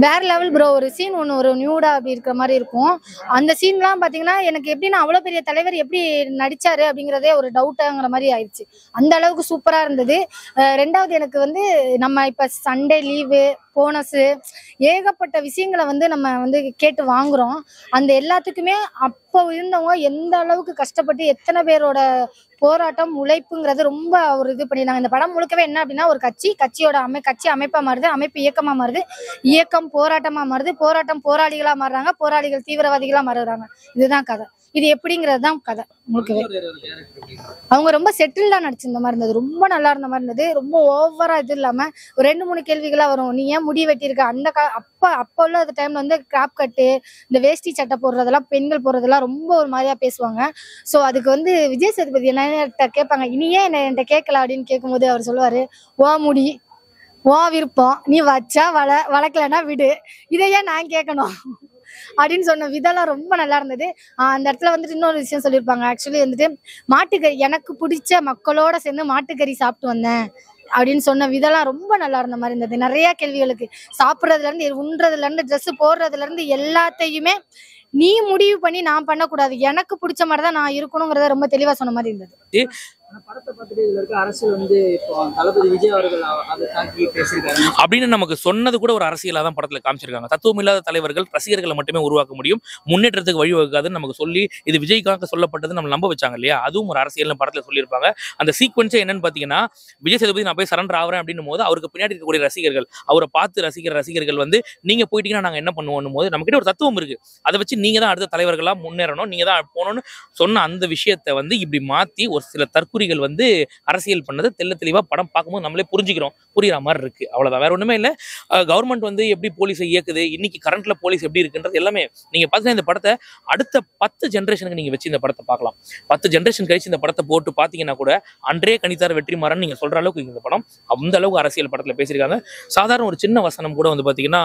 வேற level bro. ஒரு scene ஒன்று ஒரு நியூடா அப்படி இருக்கிற மாதிரி இருக்கும். அந்த சீன்லாம் பார்த்தீங்கன்னா எனக்கு எப்படின்னா அவ்வளோ பெரிய தலைவர் எப்படி நடிச்சாரு அப்படிங்கிறதே ஒரு டவுட்டாங்கிற மாதிரி ஆயிடுச்சு. அந்த அளவுக்கு சூப்பராக இருந்தது. ரெண்டாவது எனக்கு வந்து நம்ம இப்போ சண்டே லீவு போனஸு ஏகப்பட்ட விஷயங்களை வந்து நம்ம வந்து கேட்டு வாங்குறோம். அந்த எல்லாத்துக்குமே அப்போ இருந்தவங்க எந்த அளவுக்கு கஷ்டப்பட்டு எத்தனை பேரோட போராட்டம் உழைப்புங்கிறது ரொம்ப ஒரு இது பண்ணிருந்தாங்க. இந்த படம் முழுக்கவே என்ன அப்படின்னா ஒரு கட்சியோட கட்சி அமைப்பா மாறுது, அமைப்பு இயக்கமா மாறுது, இயக்கம் போராட்டமா மாறுது, போராட்டம் போராளிகளா மாறுறாங்க, போராளிகள் தீவிரவாதிகளா மாறுறாங்க. இதுதான் கதை. இது எப்படிங்கிறது தான் கதை முழுக்கவே. அவங்க ரொம்ப செட்டில்டா நடிச்சிருந்த மாதிரி இருந்தது. ரொம்ப நல்லா இருந்த மாதிரி இருந்தது. ரொம்ப ஓவரா இது இல்லாம ஒரு 2-3 கேள்விகளா வரும். நீ ஏன் முடி வெட்டியிருக்க? அப்ப உள்ள அந்த டைம்ல வந்து கிராப் கட்டு, இந்த வேஷ்டி சட்டை போடுறதெல்லாம் பெண்கள் போடுறதெல்லாம் ரொம்ப ஒரு மாதிரியா பேசுவாங்க. ஸோ அதுக்கு வந்து விஜய் சேதுபதி என்ன கேட்பாங்க, இனி ஏன் என்கிட்ட கேட்கல அப்படின்னு கேட்கும்போது அவர் சொல்லுவாரு, ஓ முடி ஓ விருப்பம், நீ வச்சா வளர்க்கலன்னா விடு, இதையே நான் கேட்கணும் அப்படின்னு சொன்ன விதம்லாம் ரொம்ப நல்லா இருந்தது. அந்த இடத்துல வந்துட்டு இன்னொரு விஷயம் சொல்லியிருப்பாங்க. ஆக்சுவலி வந்துட்டு மாட்டுக்கறி எனக்கு பிடிச்ச மக்களோட சேர்ந்து மாட்டுக்கறி சாப்பிட்டு வந்தேன் அப்படின்னு சொன்ன விதம்லாம் ரொம்ப நல்லா இருந்த மாதிரி இருந்தது. நிறைய கேள்விகளுக்கு சாப்பிட்றதுல இருந்து உண்றதுல இருந்து ட்ரெஸ் போடுறதுல இருந்து எல்லாத்தையுமே நீ முடிவு பண்ணி நான் பண்ணக்கூடாது, எனக்கு பிடிச்ச மாதிரி தான் நான் இருக்கணுங்கிறத ரொம்ப தெளிவா சொன்ன மாதிரி இருந்தது. படத்தை பார்த்துட்டு இதுல இருக்க அரசியல் வந்து இப்போ தளபதி விஜய் அவர்கள் அதை தாக்கி பேசியிருக்காரு அப்படின்னு நமக்கு சொன்னது கூட ஒரு அரசியலா தான் படத்துல காமிச்சிருக்காங்க. தத்துவம் இல்லாத தலைவர்கள் ரசிகர்களை மட்டுமே உருவாக்க முடியும், முன்னேற்றத்துக்கு வழிவகுக்காதுன்னு நமக்கு சொல்லி இது விஜய்க்காக சொல்லப்பட்டது நம்ம நம்ப வச்சாங்க இல்லையா? அதுவும் ஒரு அரசியல் படத்துல சொல்லியிருப்பாங்க. அந்த சீக்வன்ஸே என்னன்னு பாத்தீங்கன்னா, விஜய் சேதுபதி நான் போய் சரண்டர் ஆகிறேன் அப்படின்னும் போது அவருக்கு பின்னாடி இருக்கக்கூடிய ரசிகர்கள், அவரை பார்த்து ரசிகர்கள் வந்து நீங்க போயிட்டீங்கன்னா நாங்க என்ன பண்ணுவோம் போது நம்ம கிட்ட ஒரு தத்துவம் இருக்கு, அதை வச்சு நீங்க தான் அடுத்த தலைவர்களா முன்னேறணும், நீங்க தான் போகணும்னு சொன்ன அந்த விஷயத்தை வந்து இப்படி மாத்தி ஒரு சில தற்குறிகள் வந்து அரசியல் பண்ணது தெல்ல தெளிவா படம் பார்க்கும்போது நம்மளே புரிஞ்சுக்கிறோம், புரியுற மாதிரி இருக்கு. அவ்வளவுதான், வேற ஒண்ணுமே இல்லை. கவர்மெண்ட் வந்து எப்படி போலீஸை இயக்குது, இன்னைக்கு கரண்ட்ல போலீஸ் எப்படி இருக்குன்றது எல்லாமே நீங்க பார்த்தீங்கன்னா இந்த படத்தை அடுத்த 10 ஜென்ரேஷனுக்கு நீங்க வச்சு இந்த படத்தை பார்க்கலாம். 10 ஜென்ரேஷன் கழிச்சு இந்த படத்தை போட்டு பார்த்தீங்கன்னா கூட அன்றே கணித்தார் வெற்றிமாறன் நீங்க சொல்ற அளவுக்கு இந்த படம் அந்த அளவுக்கு அரசியல் படத்துல பேசியிருக்காங்க. சாதாரண ஒரு சின்ன வசனம் கூட வந்து பாத்தீங்கன்னா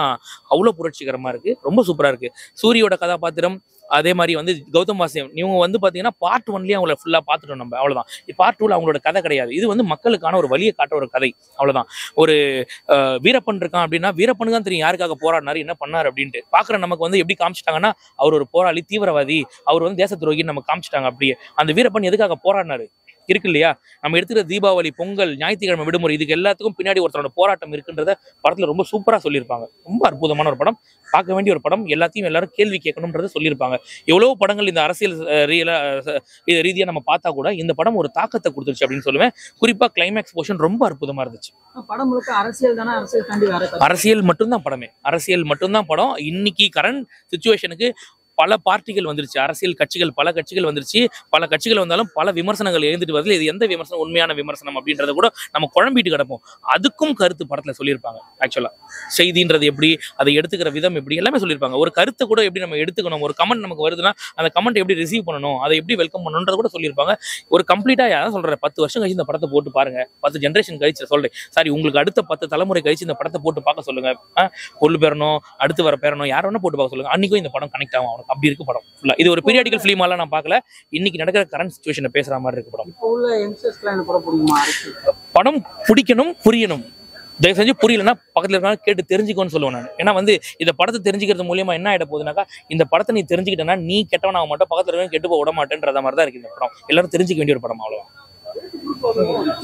அவ்வளவு புரட்சிகரமா இருக்கு, ரொம்ப சூப்பரா இருக்கு. சூரியோட கதாபாத்திரம், அதே மாதிரி வந்து கௌதம் வாசியம், இவங்க வந்து பாத்தீங்கன்னா பார்ட் 1லயே அவங்கள ஃபுல்லா பார்த்துட்டோம் நம்ம, அவ்வளவுதான். பார்ட் 2ல அவங்களோட கதை கிடையாது, இது வந்து மக்களுக்கான ஒரு வழியை காட்ட ஒரு கதை, அவ்வளவுதான். ஒரு வீரப்பன் இருக்கான் அப்படின்னா வீரப்பனுக்கு தான் தெரியும் யாருக்காக போராடினாரு என்ன பண்ணாரு அப்படின்ட்டு. பாக்குற நமக்கு வந்து எப்படி காமிச்சிட்டாங்கன்னா அவர் ஒரு போராளி, தீவிரவாதி, அவர் வந்து தேச துரோகின்னு நம்ம காமிச்சிட்டாங்க. அப்படியே அந்த வீரப்பன் எதுக்காக போராடினாரு இருக்கு இல்லையா? நம்ம எடுத்துக்கிற தீபாவளி, பொங்கல், ஞாயிற்றுக்கிழமை விடுமுறை, இதுக்கு எல்லாத்துக்கும் பின்னாடி ஒருத்தரோட போராட்டம் இருக்குன்றத படத்துல ரொம்ப சூப்பரா சொல்லியிருப்பாங்க. ரொம்ப அற்புதமான ஒரு படம், பார்க்க வேண்டிய ஒரு படம், எல்லாத்தையும் எல்லாரும் கேள்வி கேட்கணும்ன்றத சொல்லியிருப்பாங்க. எவ்வளவு படங்கள் இந்த அரசியல் ரீதியா நம்ம பார்த்தா கூட இந்த படம் ஒரு தாக்கத்தை கொடுத்துருச்சு அப்படின்னு சொல்லுவேன். குறிப்பா கிளைமேக்ஸ் போர்ஷன் ரொம்ப அற்புதமா இருந்துச்சு. படம் முழுக்க அரசியல் தானே, அரசியல் தாண்டி வேற அரசியல் மட்டும்தான் படமே, அரசியல் மட்டும்தான் படம். இன்னைக்கு கரண்ட் சிச்சுவேஷனுக்கு பல பார்ட்டிகள் வந்துருச்சு, அரசியல் கட்சிகள், பல கட்சிகள் வந்துருச்சு. பல கட்சிகள் வந்தாலும் பல விமர்சனங்கள் எழுந்துட்டு வருது. இது எந்த விமர்சனம் உண்மையான விமர்சனம் அப்படின்றத கூட நம்ம குழம்பிட்டு கிடப்போம். அதுக்கும் கருத்து படத்துல சொல்லியிருப்பாங்க. ஆக்சுவலா செய்தின்றது எப்படி, அதை எடுத்துக்கிற விதம் எப்படி, எல்லாமே சொல்லியிருப்பாங்க. ஒரு கருத்தை கூட எப்படி நம்ம எடுத்துக்கணும், ஒரு கமெண்ட் நமக்கு வருதுன்னா அந்த கமெண்ட் எப்படி ரிசீவ் பண்ணணும், அதை எப்படி வெல்கம் பண்ணணும்ன்றத கூட சொல்லியிருப்பாங்க. ஒரு கம்ப்ளீட்டா யாரும் சொல்றேன், 10 வருஷம் கழிச்சு இந்த படத்தை போட்டு பாருங்க, 10 ஜென்ரேஷன் கழிச்சு சொல்றேன், சாரி உங்களுக்கு அடுத்த 10 தலைமுறை கழிச்சு இந்த படத்தை போட்டு பார்க்க சொல்லுங்க. கொள்ளு பேரணும், அடுத்து வர பேரணும், யார் வேணா போட்டு பார்க்க சொல்லுங்க, அன்னைக்கும் இந்த படம் கனெக்ட் ஆகும். அப்படி இருக்கு படம். இது ஒரு பீரியாடிக்கல் ஃபிலிமாலாம் நான் பார்க்கல, இன்னைக்கு நடக்கிற கரண்ட் சிச்சுவேஷனை பேசுற மாதிரி இருக்கு படம். இப்போ உள்ள யங்ஸ்டர்ஸ்லாம் இந்த படம் பிடிக்குமா? படம் பிடிக்கணும், புரியணும். தயவு செஞ்சு புரியலன்னா பக்கத்துல இருக்காங்க கேட்டு தெரிஞ்சுக்கோன்னு சொல்லுவேன் நான். ஏன்னா வந்து இந்த படத்தை தெரிஞ்சுக்கிறது மூலியமா என்ன ஆயிட போகுதுனாக்கா, இந்த படத்தை நீ தெரிஞ்சுக்கிட்டேன்னா நீ கெட்டவன் ஆக மாட்டோம், பக்கத்துல இருக்க கெட்டு போக விட மாட்டேன்றத மாதிரி தான் இருக்கு இந்த படம். எல்லாரும் தெரிஞ்சுக்க வேண்டிய ஒரு படம், அவ்வளவுதான்.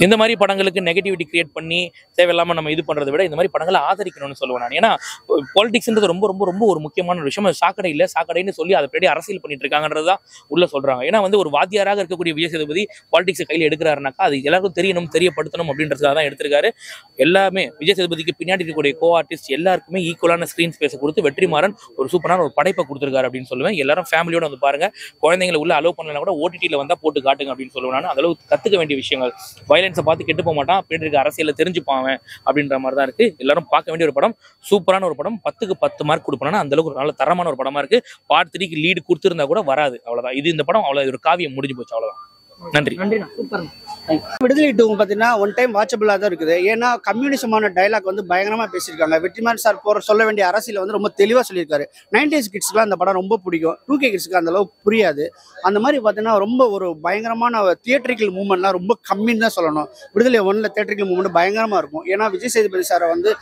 இந்த மாதிரி படங்களுக்கு நெகட்டிவிட்டி கிரியேட் பண்ணி தேவையில்லாம நம்ம இது பண்றதை விட இந்த மாதிரி படங்களை ஆதரிக்கணும்னு சொல்லுவேன் நான். ஏன்னா பாலிடிக்ஸ்ன்றது ரொம்ப ரொம்ப ரொம்ப ஒரு முக்கியமான விஷயம். அது சாக்கடை இல்லை, சாக்கடைன்னு சொல்லி அதை பின்னாடி அரசியல் பண்ணிட்டு இருக்காங்கன்றதுதான் உள்ள சொல்றாங்க. ஏன்னா வந்து ஒரு வாத்தியாராக இருக்கக்கூடிய விஜய் சேதுபதி பாலிடிக்ஸை கையில் எடுக்கிறாருனாக்கா அது எல்லாருக்கும் தெரியணும், தெரியப்படுத்தணும் அப்படின்றதுக்காக தான் எடுத்திருக்காரு. எல்லாமே விஜய் சேதுபதிக்கு பின்னாடி இருக்கக்கூடிய கோ ஆர்டிஸ்ட் எல்லாருக்குமே ஈக்குவலான ஸ்கிரீன் ஸ்பேஸை கொடுத்து வெற்றிமாறன் ஒரு சூப்பரான ஒரு படைப்பை கொடுத்துருக்காரு அப்படின்னு சொல்லுவேன். எல்லாரும் ஃபேமிலியோட வந்து பாருங்க, குழந்தைங்களை உள்ள அலோவ் பண்ணலாம் கூட ஓடிடியில் வந்தா போட்டு காட்டுங்க அப்படின்னு சொல்லுவேன் நான். அந்த அளவுக்கு கத்துக்க வேண்டிய விஷயங்கள், வயலன்ஸை பார்த்து கெட்டு போக மாட்டான், பின்னாடி இருக்க அரசியல தெரிஞ்சுப்பான் அப்படின்ற மாதிரி தான் இருக்கு. எல்லாரும் பார்க்க வேண்டிய ஒரு படம், சூப்பரான ஒரு படம். 10க்கு 10 மார்க் கொடுப்போம்னா அந்த அளவுக்கு ஒரு நல்ல தரமான ஒரு படமா இருக்கு. பார்ட் 3க்கு லீடு கொடுத்திருந்தா கூட வராது, அவ்வளவுதான். இது இந்த படம் அவ்வளவு ஒரு காவியம் முடிஞ்சு போச்சு, அவ்வளவுதான். நன்றி. நன்றி. சூப்பர். விடுதலை 2 பார்த்தீங்கன்னா ஒன் டைம் வாட்சபிளாக தான் இருக்குது. ஏன்னா கம்யூனிசமான டைலாக் வந்து பயங்கரமாக பேசியிருக்காங்க. வெற்றிமாறன் சார் சொல்ல வேண்டிய அரசியல் வந்து ரொம்ப தெளிவாக சொல்லியிருக்காரு. 90s கிட்ஸ்க்குலாம் அந்த படம் ரொம்ப பிடிக்கும். 2K கிட்ஸ்க்கு அந்த அளவுக்கு புரியாது. அந்த மாதிரி பார்த்தீங்கன்னா ரொம்ப ஒரு பயங்கரமான தியேட்டரிக்கல் மூவ்மெண்ட்லாம் ரொம்ப கம்மின்னு தான் சொல்லணும். விடுதலை 1ல் தியேட்டரிக்கல் மூவ்மெண்ட் பயங்கரமாக இருக்கும். ஏன்னா விஜய் சேதுபதி சாரை வந்து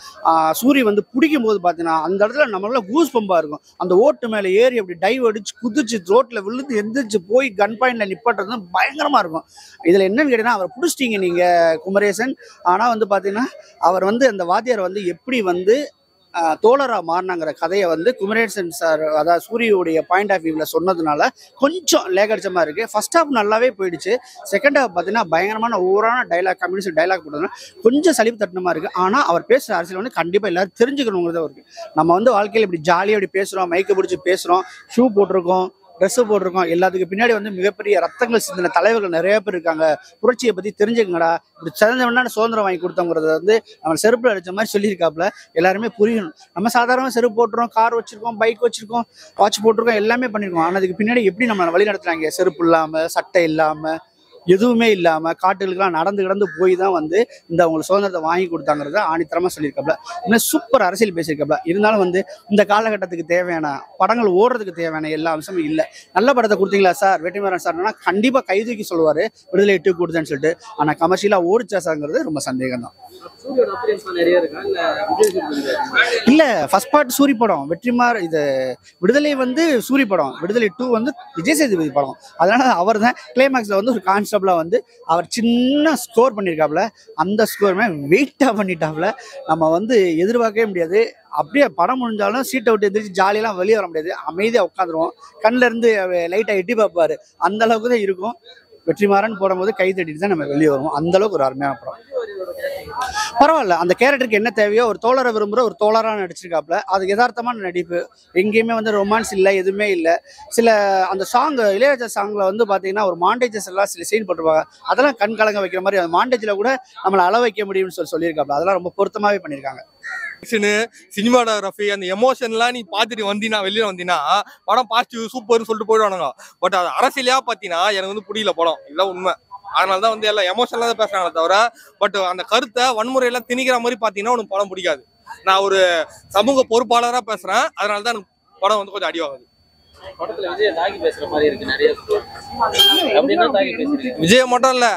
சூரி வந்து பிடிக்கும் போது பார்த்தீங்கன்னா அந்த இடத்துல நம்மளால கூஸ் பம்பாக இருக்கும். அந்த ஓட்டு மேலே ஏறி அப்படி டைவ் அடிச்சு குதிச்சு ரோட்டில் விழுந்து எந்திரிச்சு போய் கன் பாயிண்டில் நிப்பாட்டுறது பயங்கரமாக இருக்கும். இதில் என்னன்னு கேட்டீங்கன்னா அவரை பிடிச்சிட்டீங்க நீங்கள் குமரேசன். ஆனால் வந்து பார்த்தீங்கன்னா அவர் வந்து அந்த வாத்தியார் வந்து எப்படி வந்து தோழரா மாறினாங்கிற கதையை வந்து குமரேசன் சார் அதாவது சூரியோடைய பாயிண்ட் ஆஃப் வியூவில் சொன்னதுனால கொஞ்சம் லேகடிச்சமாக இருக்குது. ஃபர்ஸ்ட் ஹாஃப் நல்லாவே போயிடுச்சு. செகண்ட் ஹாஃப் பார்த்தீங்கன்னா பயங்கரமான ஓவரான டைலாக் கம்யூனிஸ்ட் டைலாக் போட்டதுனால கொஞ்சம் சலிப்பு தட்டினமாக இருக்குது. ஆனால் அவர் பேசுகிற அரசியல் வந்து கண்டிப்பாக எல்லாரும் தெரிஞ்சுக்கணுங்கிறத இருக்குது. நம்ம வந்து வாழ்க்கையில் இப்படி ஜாலியாக இப்படி பேசுகிறோம், மைக்கை பிடிச்சி பேசுகிறோம், ஷூ போட்டிருக்கோம், ட்ரெஸ்ஸு போட்டிருக்கோம். எல்லாத்துக்கு பின்னாடி வந்து மிகப்பெரிய ரத்தங்கள் சிந்தின தலைவர்கள் நிறைய பேர் இருக்காங்க. புரட்சியை பற்றி தெரிஞ்சுக்கங்கடா, இப்படி சிறந்தவனான சுதந்திரம் வாங்கி கொடுத்தவங்கிறத வந்து நம்ம செருப்பில் அடித்த மாதிரி சொல்லியிருக்காப்புல. எல்லாருமே புரியணும். நம்ம சாதாரணமாக செருப்பு போட்டுறோம், கார் வச்சுருக்கோம், பைக் வச்சுருக்கோம், வாட்ச் போட்டிருக்கோம், எல்லாமே பண்ணியிருக்கோம். ஆனால் அதுக்கு பின்னாடி எப்படி நம்ம வழி நடத்துகிறாங்க, செருப்பு இல்லாமல், சட்டை இல்லாமல், எதுவுமே இல்லாமல் காட்டுகளுக்கெல்லாம் நடந்து கிடந்து போய் தான் வந்து இந்த அவங்களுக்கு சுதந்திரத்தை வாங்கி கொடுத்தாங்கிறத ஆணித்தரமாக சொல்லியிருக்காப்புல. இன்னும் சூப்பர் அரசியல் பேசியிருக்காப்புல. இருந்தாலும் வந்து இந்த காலகட்டத்துக்கு தேவையான படங்கள் ஓடுறதுக்கு தேவையான எல்லா அம்சமும் இல்லை. நல்ல படத்தை கொடுத்தீங்களா சார் வெற்றிமாறன் சார்னா கண்டிப்பாக கைதூக்கி சொல்லுவார் விடுதலை 2 கொடுத்தேன்னு சொல்லிட்டு. ஆனால் கமர்ஷியலாக ஓடிச்சா சார்ங்கிறது ரொம்ப சந்தேகம் தான். இல்லை, ஃபர்ஸ்ட் பார்ட் சூரி படம், வெற்றிமாறன் இது விடுதலை வந்து சூரி படம், விடுதலை 2 வந்து விஜய் சேதுபதி படம். அதனால அவர் தான் கிளைமேக்ஸில் வந்து ஒரு கான்செப்ட்ல வந்து அவர் சின்ன ஸ்கோர் பண்ணியிருக்காப்புல. அந்த ஸ்கோருமே வெயிட்டாக பண்ணிட்டாப்புல. நம்ம வந்து எதிர்பார்க்கவே முடியாது. அப்படியே படம் முடிஞ்சாலும் சீட்டை விட்டு எந்திரிச்சு ஜாலியெல்லாம் வெளியே வர முடியாது. அமைதியாக உட்காந்துருவோம். கண்ணில் இருந்து லைட்டாக எட்டி பார்ப்பாரு. அந்த அளவுக்கு தான் இருக்கும். வெற்றிமாறன் போடும்போது கை தட்டிட்டு தான் நம்ம வெளியே வருவோம். அந்த அளவுக்கு ஒரு அருமையான படம். பரவாயில்ல, அந்த கேரக்டருக்கு என்ன தேவையோ ஒரு தோழரை விரும்புகிற ஒரு தோழராக நடிச்சிருக்காப்புல. அது யதார்த்தமான நடிப்பு. எங்கேயுமே வந்து ரொமான்ஸ் இல்லை, எதுவுமே இல்லை. சில அந்த சாங் இளையராஜா சாங்கில் வந்து பார்த்தீங்கன்னா ஒரு மாண்டேஜஸ் எல்லாம் சில சீன் போட்டிருப்பாங்க. அதெல்லாம் கண் கலங்க வைக்கிற மாதிரி அந்த மாண்டேஜில் கூட நம்மளை அள வைக்க முடியும்னு சொல்லியிருக்காப்புல. அதெல்லாம் ரொம்ப பொருத்தமாகவே பண்ணியிருக்காங்க. சினிமாட்டோகிராஃபி அந்த எமோஷன்லாம் நீ பார்த்துட்டு வந்தீங்கன்னா வெளியில வந்தீங்கன்னா படம் பாசிட்டிவ் சூப்பர்னு சொல்லிட்டு போயிடுவானுங்க. பட் அது அரசியலையா பார்த்தீங்கன்னா எனக்கு வந்து புரியல படம். இதுதான் உண்மை. அதனாலதான் வந்து எல்லாம் எமோஷனலா தான் பேசுறாங்களே தவிர பட் அந்த கருத்தை வன்முறையெல்லாம் திணிக்கிற மாதிரி பார்த்தீங்கன்னா உனக்கு படம் பிடிக்காது. நான் ஒரு சமூக பொறுப்பாளராக பேசுறேன். அதனாலதான் எனக்கு படம் வந்து கொஞ்சம் அடிவாகுது. விஜய் மட்டும் இல்ல,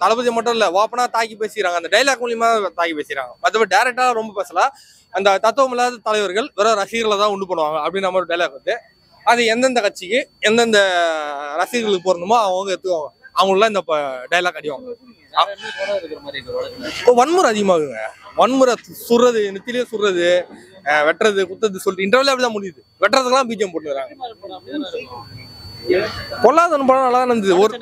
தளபதி மட்டும் இல்ல, ஓப்பனா தாக்கி பேசிக்கிறாங்க. அந்த டைலாக் மூலியமா தாக்கி பேசிக்கிறாங்க. மற்றபடி டேரக்டா ரொம்ப பேசல. அந்த தத்துவம் இல்லாத தலைவர்கள் வெறும் ரசிகர்களை தான் உண்டு பண்ணுவாங்க அப்படின்னு நம்ம ஒரு டைலாக் வந்து அது எந்தெந்த கட்சிக்கு எந்தெந்த ரசிகர்களுக்கு போறணுமோ அவங்க எடுத்துவாங்க. அவங்களாம் இந்த டைலாக் அடிவாங்க. வன்முறை அதிகமாகுங்க. வன்முறை சுடுறது, நெத்திலேயே சுடுறது, வெட்டுறது, குத்துறது சொல்லிட்டு இன்டர்வியூல அப்படிதான் முடியுது. வெட்டுறதுக்கெல்லாம் பிஜிஎம் போட்டுக்கிறாங்க. பொல்லாதவன் படம் நல்லா தான் இருந்தது. ஒரு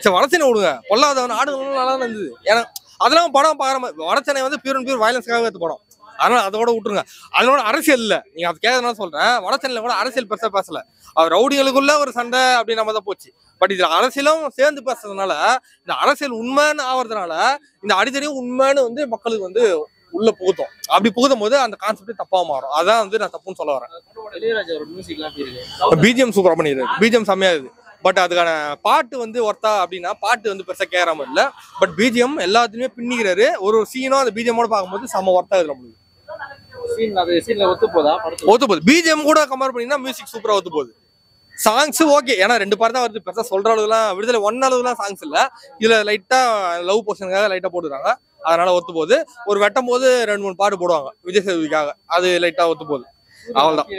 சரி வடச்சென்னை விடுங்க, பொல்லாதவன் ஆடுகளும் நல்லா தான் இருந்தது. ஏன்னா அதெல்லாம் படம் பாக்குற வடச்சென்னை வந்து பியூர் அண்ட் பியூர் வயலன்ஸ்க்காக எடுத்து படம். அதனால அதோட விட்டுருங்க. அதனோட அரசியல் இல்லை. நீங்க அது கேட்கறதுனால சொல்றேன். வடச்சென்னையில கூட அரசியல் பெருசா பேசல. அவர் ரவுடிகளுக்குள்ள ஒரு சண்டை அப்படின்னு நம்ம தான் போச்சு. பட் இதுல அரசியலும் சேர்ந்து பேசுறதுனால இந்த அரசியல் உண்மைன்னு ஆவறதுனால இந்த அடித்தடியும் உண்மைன்னு வந்து மக்களுக்கு வந்து உள்ள புகுத்தும். அப்படி புகுத்தும் போது அந்த கான்செப்ட் தப்பா மாறும். அதான் வந்து நான் தப்புன்னு சொல்ல வரேன். பிஜிஎம் சூப்பரா பண்ணிடுது. பிஜிஎம் செம்மையா இருக்குது. பட் அதுக்கான பாட்டு வந்து ஒர்த்தா அப்படின்னா பாட்டு வந்து பெருசா கேட்காம இல்லை. பட் பிஜிஎம் எல்லாத்துலயுமே பின்னிக்கிறாரு. ஒரு சீனும் அந்த பிஜிஎம்மோட பார்க்கும்போது செம்ம ஒர்த்தா இதுல முடியுது. ஒத்து போகுது. பிஜிஎம் கூட கம்பேர் பண்ணீங்கன்னா மியூசிக் சூப்பரா ஒத்து போகுது. சாங்ஸ் ஓகே, ஏன்னா 2 பார்ட் தான் வருது. பெருசா சொல்ற அளவுலாம் விடுதலை 1 அளவுலாம் சாங்ஸ் இல்ல. இதுல லைட்டா லவ் போர்ஷனுக்காக லைட்டா போட்டுறாங்க. அதனால ஒத்து போகுது. ஒரு வெட்டும் போது 2-3 பாட்டு போடுவாங்க விஜய் சேதுபதிக்காக. அது லைட்டா ஒத்து போகுது. அவ்வளவுதான்.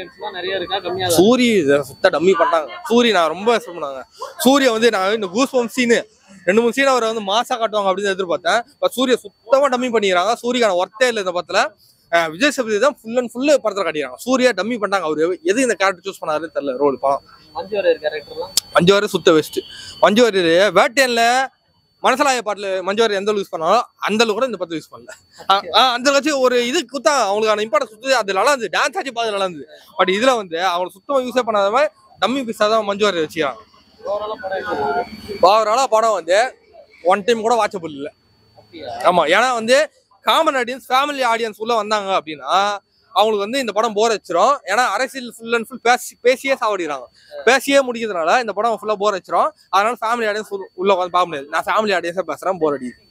சூரி சுத்த டம்மி பண்ணாங்க. சூரி நான் ரொம்ப பண்ணாங்க. சூரிய வந்து நான் இந்த கூஸ் பம்ப் சீனு 2-3 சீன் அவரை வந்து மாசா காட்டுவாங்க அப்படின்னு எதிர்பார்த்தேன். சூரிய சுத்தமா டம்மி பண்ணிக்கிறாங்க. சூரிக்கான ஒர்த்தே இல்லை இந்த படத்துல. விஜய் சேதுபதி தான் ஃபுல் அண்ட் ஃபுல்லு படத்துல காட்டிக்கிறாங்க. சூர்யா டம்மி பண்ணாங்க. அவரு எது இந்த கேரக்டர் சூஸ் பண்ணாருன்னு தெரியல. ரோல் படம் மஞ்சு வாரியர் சுத்த வெஸ்ட். மஞ்சு வாரியர் வேட்டையன்ல மனசலாய பாட்டுல மஞ்சு வாரியர் எந்த அளவுக்கு யூஸ் பண்ணாலும் அந்த அளவுக்கு கூட இந்த படத்தை யூஸ் பண்ணல. அந்த அளவுக்கு ஒரு இது குத்தா அவங்களுக்கான இம்பார்ட்டன்ஸ் சுத்து அது நல்லா இருந்தது. டான்ஸ் ஆச்சு பார்த்து நல்லா இருந்தது. பட் இதுல வந்து அவங்க சுத்தமா யூஸே பண்ணாத மாதிரி டம்மி பீஸா தான் மஞ்சு வாரியர் வச்சுக்கிறாங்க. ஓவராலா படம் வந்து 1 டைம் கூட வாட்சபிள் இல்லை. ஆமா, ஏன்னா வந்து காமன் ஆடியன்ஸ் ஃபேமிலி ஆடியன்ஸ் உள்ள வந்தாங்க அப்படின்னா அவங்களுக்கு வந்து இந்த படம் போர் வச்சிரும். ஏன்னா அரசியல் ஃபுல் அண்ட் ஃபுல் பேசியே சாவடிக்கிறாங்க. பேசியே முடிக்கிறதுனால இந்த படம் ஃபுல்லா போர் வச்சிரும். அதனால ஃபேமிலி ஆடியன்ஸ் உள்ள உட்காந்து பார்க்க முடியாது. நான் ஃபேமிலி ஆடியன்ஸா பேசுறேன், போர் அடிக்குது.